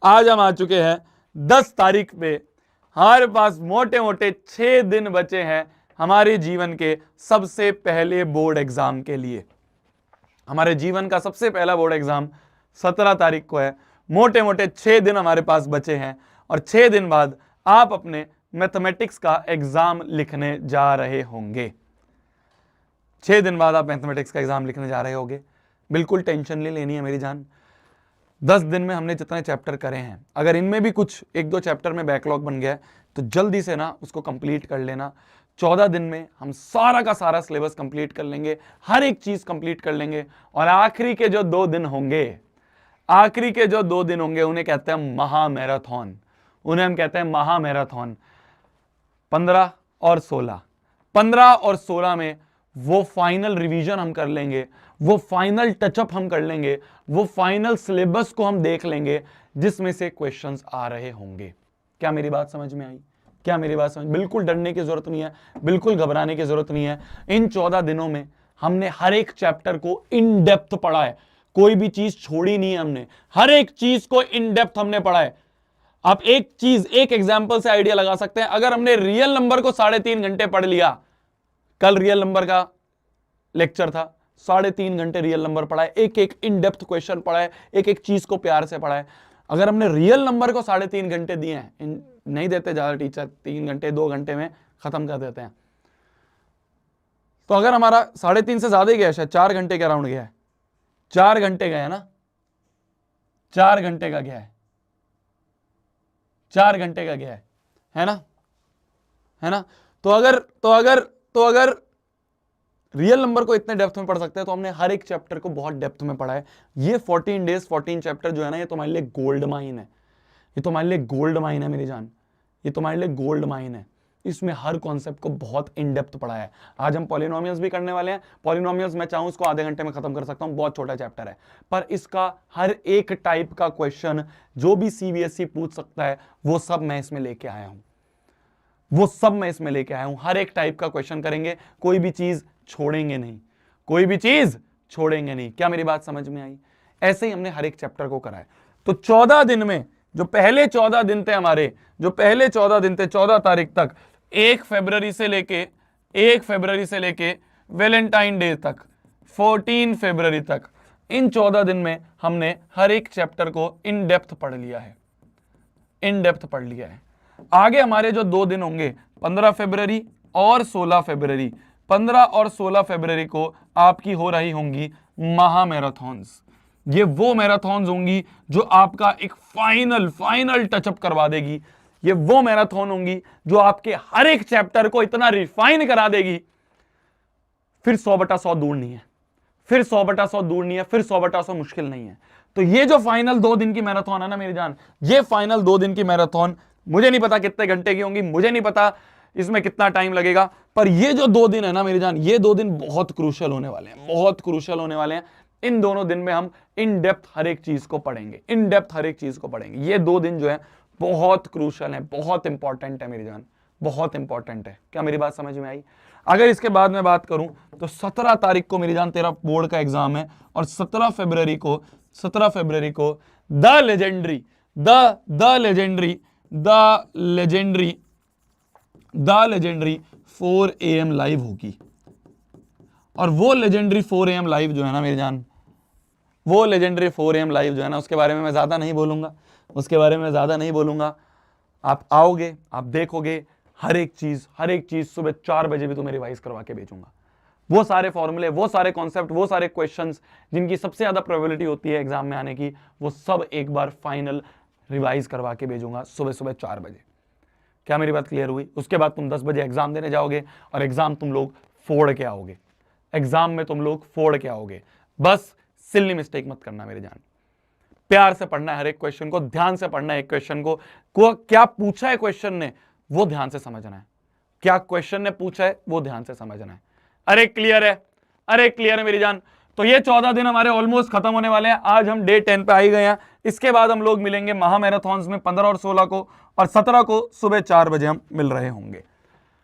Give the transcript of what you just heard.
आज हम आ चुके हैं 10 तारीख पे। हमारे पास मोटे मोटे 6 दिन बचे हैं हमारे जीवन के सबसे पहले बोर्ड एग्जाम के लिए। हमारे जीवन का सबसे पहला बोर्ड एग्जाम 17 तारीख को है। मोटे मोटे 6 दिन हमारे पास बचे हैं और 6 दिन बाद आप अपने मैथमेटिक्स का एग्जाम लिखने जा रहे होंगे। 6 दिन बाद आप मैथमेटिक्स का एग्जाम लिखने जा रहे होंगे। बिल्कुल टेंशन नहीं लेनी है मेरी जान। 10 दिन में हमने जितने चैप्टर करे हैं, अगर इनमें भी कुछ 1-2 चैप्टर में बैकलॉग बन गया है तो जल्दी से ना उसको कंप्लीट कर लेना। 14 दिन में हम सारा का सारा सिलेबस कंप्लीट कर लेंगे, हर एक चीज कंप्लीट कर लेंगे। और आखिरी के जो 2 दिन होंगे, उन्हें कहते हैं महामैराथन। उन्हें हम कहते हैं महामैराथन। 15 और 16 में वो फाइनल रिवीजन हम कर लेंगे, वो फाइनल टचअप हम कर लेंगे, वो फाइनल सिलेबस को हम देख लेंगे जिसमें से क्वेश्चंस आ रहे होंगे। क्या मेरी बात समझ में आई? बिल्कुल डरने की जरूरत नहीं है, बिल्कुल घबराने की जरूरत नहीं है। इन 14 दिनों में हमने हर एक चैप्टर को इन डेप्थ पढ़ा है, कोई भी चीज छोड़ी नहीं है हमने, हर एक चीज को इन डेप्थ हमने पढ़ा है। आप एक एग्जाम्पल से आइडिया लगा सकते हैं। अगर हमने रियल नंबर को 3.5 घंटे पढ़ लिया, कल रियल नंबर का लेक्चर था, 3.5 घंटे रियल नंबर पढ़ा है, एक इन डेप्थ क्वेश्चन पढ़ा है, एक चीज को प्यार से पढ़ा है। अगर हमने रियल नंबर को 3.5 घंटे दिए हैं, नहीं देते ज्यादा टीचर, 3 घंटे 2 घंटे में खत्म कर देते हैं। तो अगर हमारा 3.5 से ज्यादा ही गया, शायद 4 घंटे के अराउंड गया है, 4 घंटे गया है ना, 4 घंटे का गया है, 4 घंटे का गया है ना। तो अगर रियल नंबर को इतने डेप्थ में पढ़ सकते हैं तो हमने हर एक चैप्टर को बहुत डेप्थ में पढ़ा है। ये 14 डेज 14 चैप्टर जो है ना, ये तुम्हारे लिए गोल्ड माइन है, ये तुम्हारे लिए गोल्ड माइन है मेरी जान, ये तुम्हारे लिए गोल्ड माइन है। इसमें हर कॉन्सेप्ट को बहुत इन डेप्थ पढ़ा है। आज हम पॉलिनोमियल्स भी करने वाले हैं। पॉलिनोमियल्स मैं चाहूं इसको आधे घंटे में खत्म कर सकता हूं, बहुत छोटा चैप्टर है, पर इसका हर एक टाइप का क्वेश्चन जो भी सीबीएसई पूछ सकता है वो सब मैं इसमें लेके आया हूं, हर एक टाइप का क्वेश्चन करेंगे, कोई भी चीज छोड़ेंगे नहीं। क्या मेरी बात समझ में आई? ऐसे ही हमने हर एक चैप्टर को कराया। तो 14 दिन में जो पहले 14 दिन थे हमारे, 14 तारीख तक, 1 फरवरी से लेके वैलेंटाइन डे तक, 14 फरवरी तक, इन 14 दिन में हमने हर एक चैप्टर को इन डेप्थ पढ़ लिया है। आगे हमारे जो 2 दिन होंगे, 15 फरवरी और 16 फरवरी, 15 और 16 फरवरी को आपकी हो रही होंगी महामैराथन्स। ये वो मैराथन्स होंगी जो आपका एक फाइनल टचअप करवा देगी। ये वो मैराथन होंगी जो आपके हर एक चैप्टर को इतना रिफाइन करा देगी, फिर 100/100 दूर नहीं है, फिर 100/100 मुश्किल नहीं है। तो ये जो फाइनल 2 दिन की मैराथन है ना मेरी जान, ये फाइनल 2 दिन की मैराथन, मुझे नहीं पता कितने घंटे की होंगी, मुझे नहीं पता इसमें कितना टाइम लगेगा, पर ये जो 2 दिन है ना मेरी जान, ये 2 दिन बहुत क्रूशियल होने वाले हैं। इन दोनों दिन में हम इन डेप्थ हर एक चीज को पढ़ेंगे, ये 2 दिन जो है बहुत क्रूशियल है, बहुत इंपॉर्टेंट है मेरी जान, बहुत इंपॉर्टेंट है। क्या मेरी बात समझ में आई? अगर इसके बाद मैं बात करूं तो 17 तारीख को मेरी जान तेरा बोर्ड का एग्जाम है, और 17 फरवरी को द लेजेंडरी 4 AM लाइव होगी। और वो लेजेंडरी 4 AM लाइव जो है ना मेरी जान, उसके बारे में मैं ज्यादा नहीं बोलूंगा, आप आओगे, आप देखोगे, हर एक चीज सुबह 4 बजे भी तुम्हें रिवाइज करवा के भेजूंगा। वो सारे फॉर्मूले, वो सारे कॉन्सेप्ट, वो सारे क्वेश्चंस जिनकी सबसे ज्यादा प्रोबेबिलिटी होती है एग्जाम में आने की, वो सब एक बार फाइनल रिवाइज करवा के भेजूंगा सुबह 4 बजे। क्या मेरी बात क्लियर हुई? उसके बाद तुम 10 बजे एग्जाम देने जाओगे और एग्जाम तुम लोग फोड़ के आओगे। बस सिल्ली मिस्टेक मत करना मेरे जान, प्यार से पढ़ना है हर एक क्वेश्चन को, ध्यान से पढ़ना है एक क्वेश्चन को क्या पूछा है क्वेश्चन ने वो ध्यान से समझना है, क्या क्वेश्चन ने पूछा है वो ध्यान से समझना है। अरे क्लियर है मेरी जान। तो ये 14 दिन हमारे ऑलमोस्ट खत्म होने वाले हैं। आज हम डे 10 पे आ ही गए हैं। इसके बाद हम लोग मिलेंगे महामैराथन्स में 15 और 16 को, और 17 को सुबह 4 बजे हम मिल रहे होंगे।